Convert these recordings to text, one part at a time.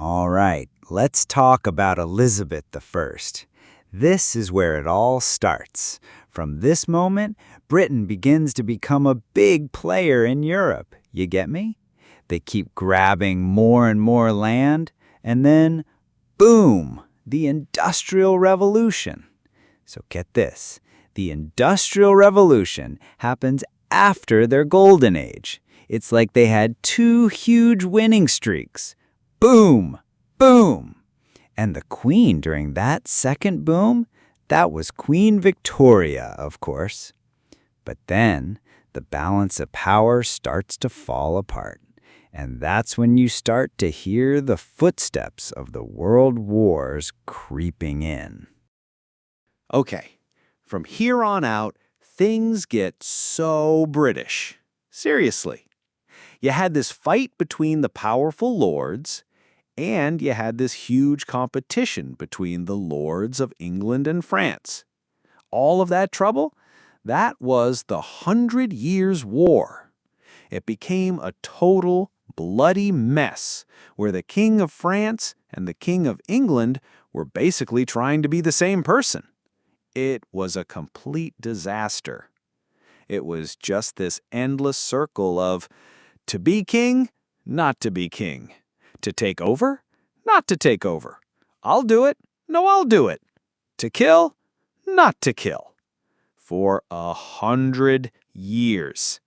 All right, let's talk about Elizabeth I. This is where it all starts. From this moment, Britain begins to become a big player in Europe. You get me? They keep grabbing more and more land, and then, boom, the Industrial Revolution. So get this, the Industrial Revolution happens after their golden age. It's like they had two huge winning streaks. Boom! Boom! And the queen during that second boom, that was Queen Victoria, of course. But then the balance of power starts to fall apart. And that's when you start to hear the footsteps of the world wars creeping in. Okay, from here on out, things get so British. Seriously. You had this fight between the powerful lords, and you had this huge competition between the lords of England and France. All of that trouble, that was the 100 Years' War. It became a total bloody mess where the King of France and the King of England were basically trying to be the same person. It was a complete disaster. It was just this endless circle of to be king, not to be king. To take over, not to take over. I'll do it, no, I'll do it. To kill, not to kill. For 100 years.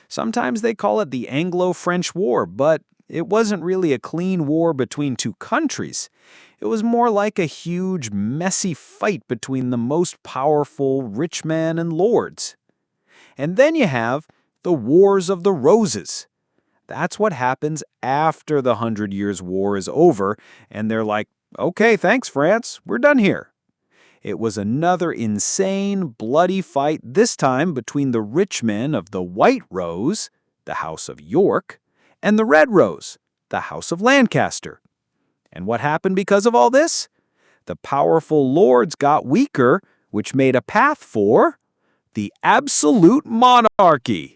Sometimes they call it the Anglo-French War, but it wasn't really a clean war between two countries. It was more like a huge, messy fight between the most powerful rich men and lords. And then you have the Wars of the Roses. That's what happens after the 100 Years' War is over, and they're like, okay, thanks, France, we're done here. It was another insane, bloody fight, this time between the rich men of the White Rose, the House of York, and the Red Rose, the House of Lancaster. And what happened because of all this? The powerful lords got weaker, which made a path for the absolute monarchy.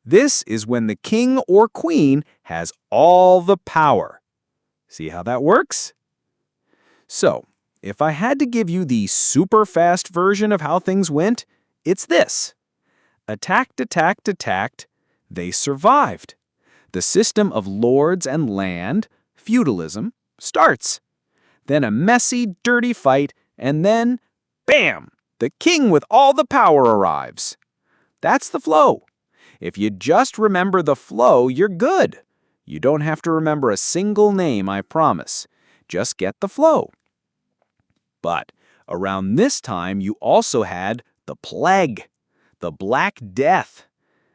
This is when the king or queen has all the power. See how that works? So, if I had to give you the super fast version of how things went, it's this. Attacked, attacked, attacked, they survived. The system of lords and land, feudalism, starts. Then a messy, dirty fight, and then, bam, the king with all the power arrives. That's the flow. If you just remember the flow, you're good. You don't have to remember a single name, I promise. Just get the flow. But around this time, you also had the plague, the Black Death.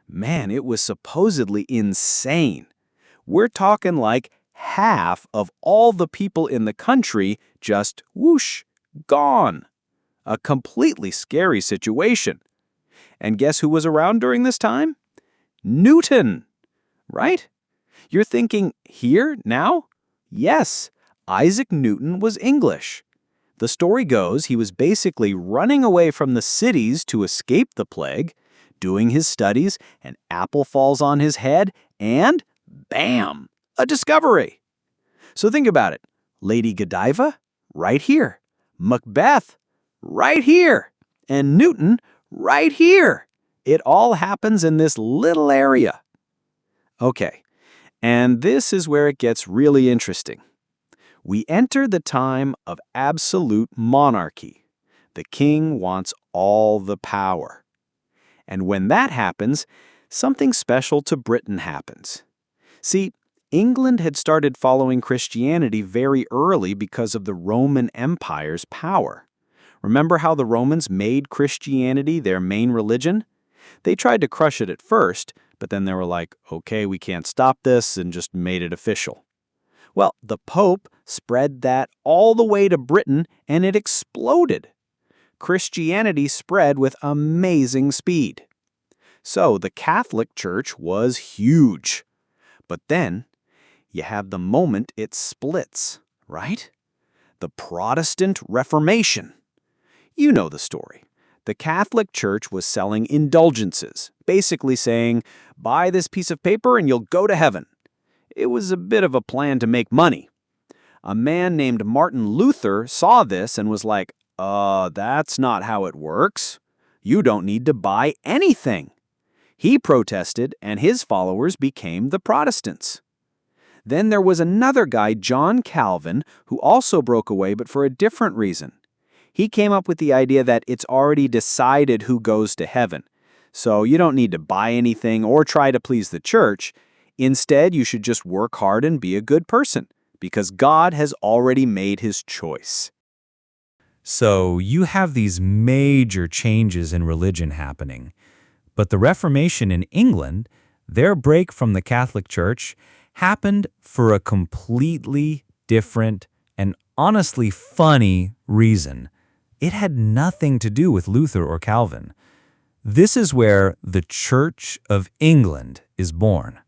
Man, it was supposedly insane. We're talking like half of all the people in the country just whoosh, gone. A completely scary situation. And guess who was around during this time? Newton, right? You're thinking, here, now? Yes, Isaac Newton was English. The story goes he was basically running away from the cities to escape the plague, doing his studies, an apple falls on his head, and bam, a discovery. So think about it. Lady Godiva, right here. Macbeth, right here. And Newton, right here. It all happens in this little area. Okay, and this is where it gets really interesting. We enter the time of absolute monarchy. The king wants all the power. And when that happens, something special to Britain happens. See, England had started following Christianity very early because of the Roman Empire's power. Remember how the Romans made Christianity their main religion? They tried to crush it at first, but then they were like, okay, we can't stop this, and just made it official. Well, the Pope spread that all the way to Britain, and it exploded. Christianity spread with amazing speed. So the Catholic Church was huge. But then, you have the moment it splits, right? The Protestant Reformation. You know the story. The Catholic Church was selling indulgences, basically saying, buy this piece of paper and you'll go to heaven. It was a bit of a plan to make money. A man named Martin Luther saw this and was like, that's not how it works. You don't need to buy anything. He protested, and his followers became the Protestants. Then there was another guy, John Calvin, who also broke away, but for a different reason. He came up with the idea that it's already decided who goes to heaven. So you don't need to buy anything or try to please the church. Instead, you should just work hard and be a good person, because God has already made his choice. So you have these major changes in religion happening. But the Reformation in England, their break from the Catholic Church, happened for a completely different and honestly funny reason. It had nothing to do with Luther or Calvin. This is where the Church of England is born.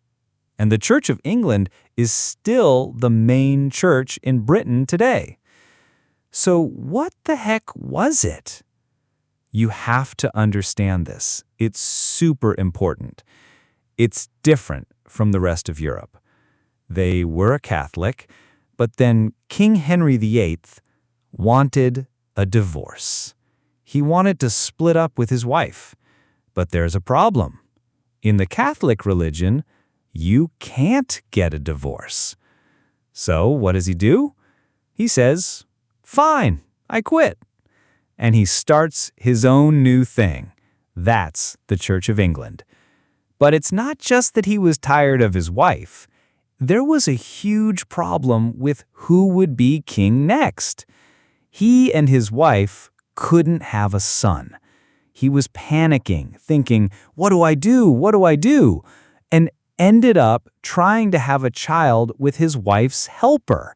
And the Church of England is still the main church in Britain today. So what the heck was it? You have to understand this. It's super important. It's different from the rest of Europe. They were a Catholic, but then King Henry VIII wanted a divorce. He wanted to split up with his wife. But there's a problem. In the Catholic religion, you can't get a divorce. So what does he do? He says, "Fine, I quit." And he starts his own new thing. That's the Church of England. But it's not just that he was tired of his wife. There was a huge problem with who would be king next. He and his wife couldn't have a son. He was panicking, thinking, what do I do? What do I do? And ended up trying to have a child with his wife's helper.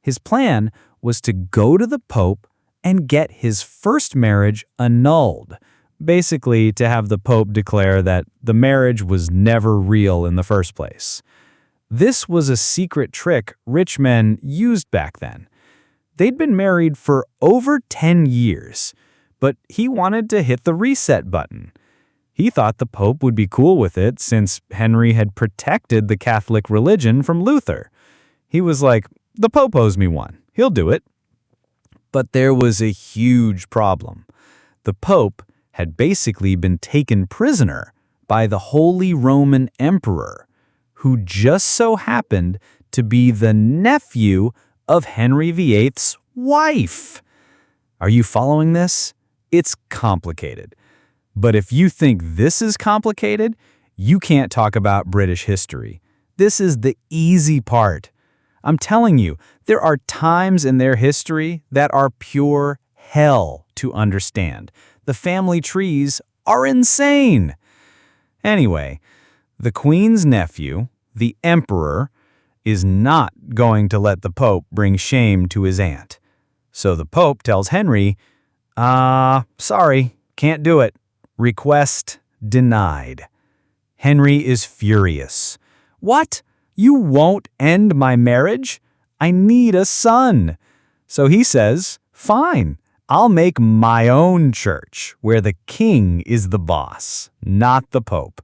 His plan was to go to the Pope and get his first marriage annulled, basically to have the Pope declare that the marriage was never real in the first place. This was a secret trick rich men used back then. They'd been married for over 10 years, but he wanted to hit the reset button. He thought the Pope would be cool with it since Henry had protected the Catholic religion from Luther. He was like, the Pope owes me one. He'll do it. But there was a huge problem. The Pope had basically been taken prisoner by the Holy Roman Emperor, who just so happened to be the nephew of Henry VIII's wife. Are you following this? It's complicated. But if you think this is complicated, you can't talk about British history. This is the easy part. I'm telling you, there are times in their history that are pure hell to understand. The family trees are insane. Anyway, the Queen's nephew, the Emperor, is not going to let the Pope bring shame to his aunt. So the Pope tells Henry, sorry, can't do it. Request denied. Henry is furious. What? You won't end my marriage? I need a son. So he says, fine, I'll make my own church where the king is the boss, not the Pope.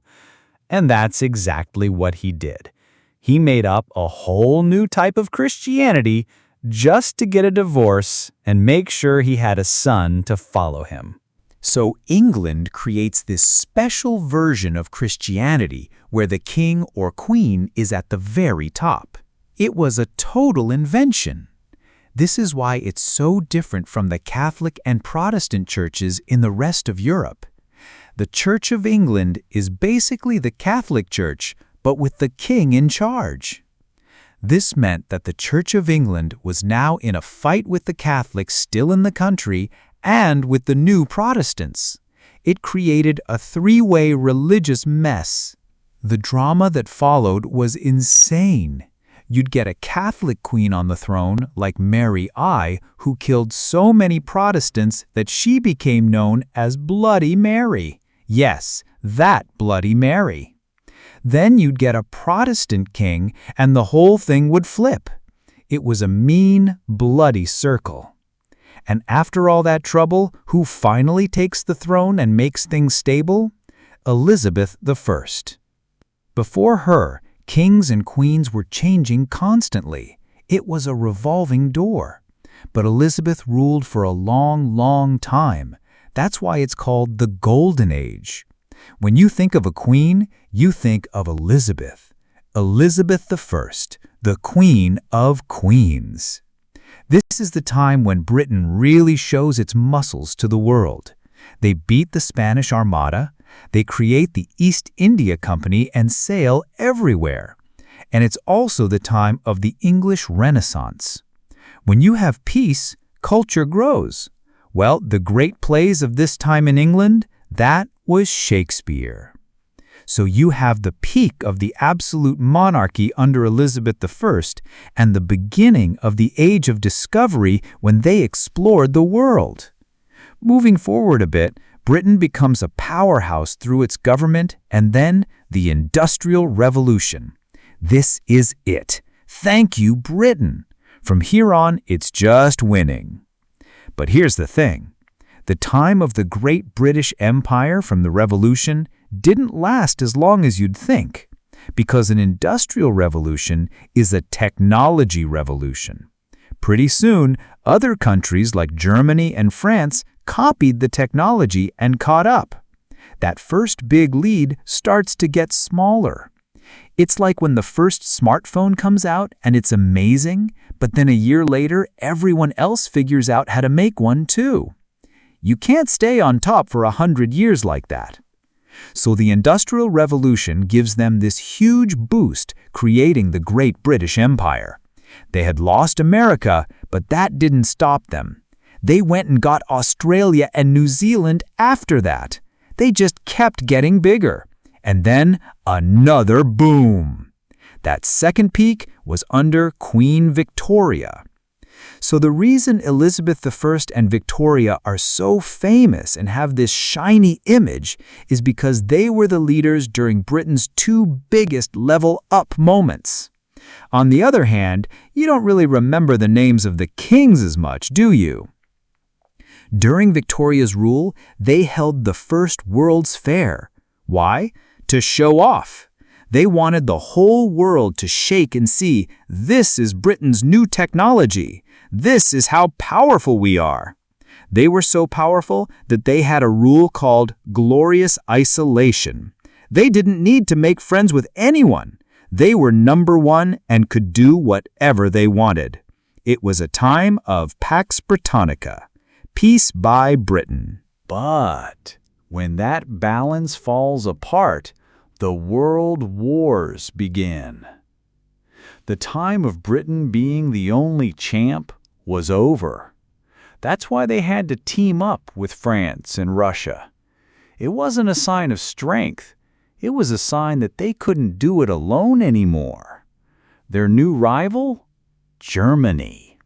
And that's exactly what he did. He made up a whole new type of Christianity just to get a divorce and make sure he had a son to follow him. So England creates this special version of Christianity where the king or queen is at the very top. It was a total invention. This is why it's so different from the Catholic and Protestant churches in the rest of Europe. The Church of England is basically the Catholic Church, but with the king in charge. This meant that the Church of England was now in a fight with the Catholics still in the country and with the new Protestants. It created a three-way religious mess. The drama that followed was insane. You'd get a Catholic queen on the throne, like Mary I, who killed so many Protestants that she became known as Bloody Mary. Yes, that Bloody Mary. Then you'd get a Protestant king, and the whole thing would flip. It was a mean, bloody circle. And after all that trouble, who finally takes the throne and makes things stable? Elizabeth I. Before her, kings and queens were changing constantly. It was a revolving door. But Elizabeth ruled for a long, long time. That's why it's called the Golden Age. When you think of a queen, you think of Elizabeth. Elizabeth I, the Queen of Queens. This is the time when Britain really shows its muscles to the world. They beat the Spanish Armada, they create the East India Company and sail everywhere. And it's also the time of the English Renaissance. When you have peace, culture grows. Well, the great plays of this time in England, that was Shakespeare. So you have the peak of the absolute monarchy under Elizabeth I and the beginning of the Age of Discovery when they explored the world. Moving forward a bit, Britain becomes a powerhouse through its government and then the Industrial Revolution. This is it. Thank you, Britain. From here on, it's just winning. But here's the thing. The time of the Great British Empire from the Revolution didn't last as long as you'd think, because an industrial revolution is a technology revolution. Pretty soon, other countries like Germany and France copied the technology and caught up. That first big lead starts to get smaller. It's like when the first smartphone comes out and it's amazing, but then a year later, everyone else figures out how to make one too. You can't stay on top for 100 years like that. So the Industrial Revolution gives them this huge boost, creating the Great British Empire. They had lost America, but that didn't stop them. They went and got Australia and New Zealand after that. They just kept getting bigger. And then another boom. That second peak was under Queen Victoria. So the reason Elizabeth I and Victoria are so famous and have this shiny image is because they were the leaders during Britain's two biggest level-up moments. On the other hand, you don't really remember the names of the kings as much, do you? During Victoria's rule, they held the first World's Fair. Why? To show off. They wanted the whole world to shake and see, this is Britain's new technology. This is how powerful we are. They were so powerful that they had a rule called glorious isolation. They didn't need to make friends with anyone. They were number one and could do whatever they wanted. It was a time of Pax Britannica, peace by Britain. But when that balance falls apart, the world wars begin. The time of Britain being the only champ was over. That's why they had to team up with France and Russia. It wasn't a sign of strength. It was a sign that they couldn't do it alone anymore. Their new rival? Germany.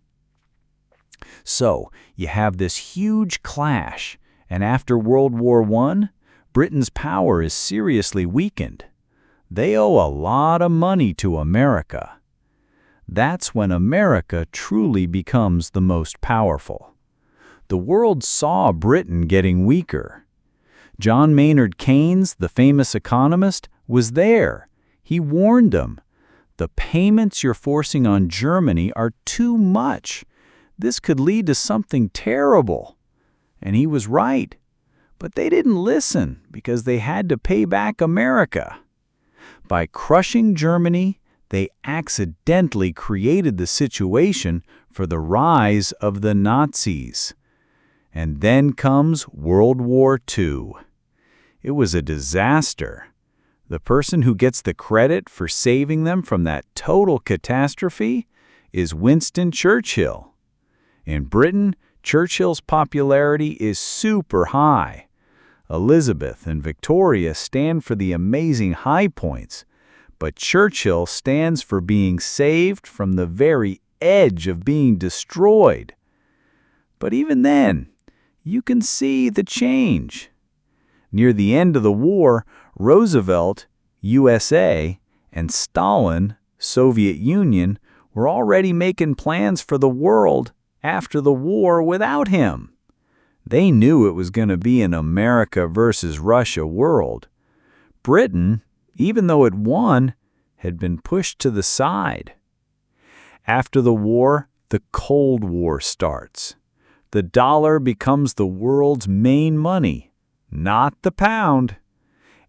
So, you have this huge clash, and after World War I, Britain's power is seriously weakened. They owe a lot of money to America. That's when America truly becomes the most powerful. The world saw Britain getting weaker. John Maynard Keynes, the famous economist, was there. He warned them. The payments you're forcing on Germany are too much. This could lead to something terrible. And he was right. But they didn't listen because they had to pay back America. By crushing Germany, they accidentally created the situation for the rise of the Nazis. And then comes World War II. It was a disaster. The person who gets the credit for saving them from that total catastrophe is Winston Churchill. In Britain, Churchill's popularity is super high. Elizabeth and Victoria stand for the amazing high points, but Churchill stands for being saved from the very edge of being destroyed. But even then, you can see the change. Near the end of the war, Roosevelt, USA, and Stalin, Soviet Union, were already making plans for the world after the war without him. They knew it was going to be an America versus Russia world. Britain, even though it won, had been pushed to the side. After the war, the Cold War starts. The dollar becomes the world's main money, not the pound.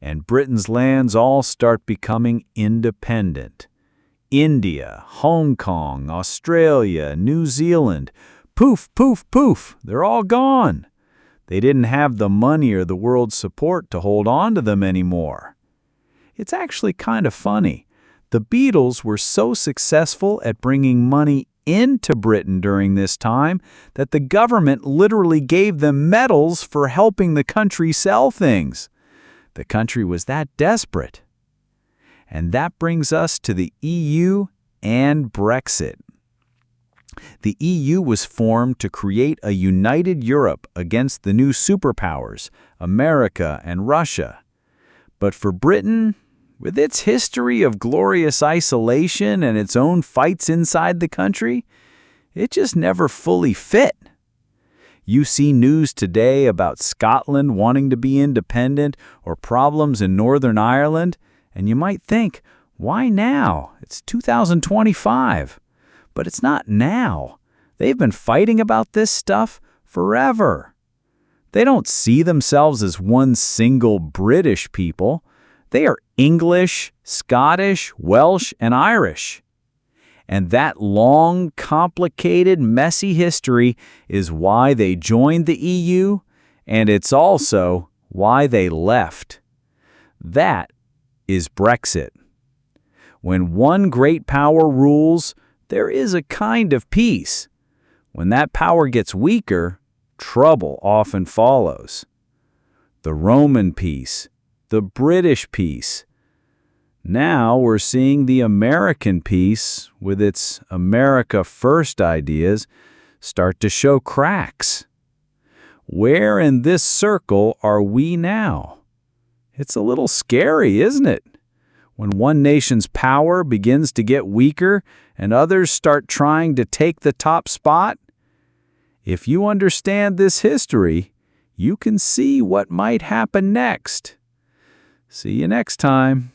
And Britain's lands all start becoming independent. India, Hong Kong, Australia, New Zealand, poof, poof, poof, they're all gone. They didn't have the money or the world's support to hold on to them anymore. It's actually kind of funny. The Beatles were so successful at bringing money into Britain during this time that the government literally gave them medals for helping the country sell things. The country was that desperate. And that brings us to the EU and Brexit. The EU was formed to create a united Europe against the new superpowers, America and Russia. But for Britain, with its history of glorious isolation and its own fights inside the country, it just never fully fit. You see news today about Scotland wanting to be independent or problems in Northern Ireland, and you might think, why now? It's 2025. But it's not now. They've been fighting about this stuff forever. They don't see themselves as one single British people. They are English, Scottish, Welsh, and Irish. And that long, complicated, messy history is why they joined the EU, and it's also why they left. That is Brexit. When one great power rules, there is a kind of peace. When that power gets weaker, trouble often follows. The Roman peace, the British peace. Now we're seeing the American peace, with its America First ideas, start to show cracks. Where in this circle are we now? It's a little scary, isn't it? When one nation's power begins to get weaker and others start trying to take the top spot. If you understand this history, you can see what might happen next. See you next time.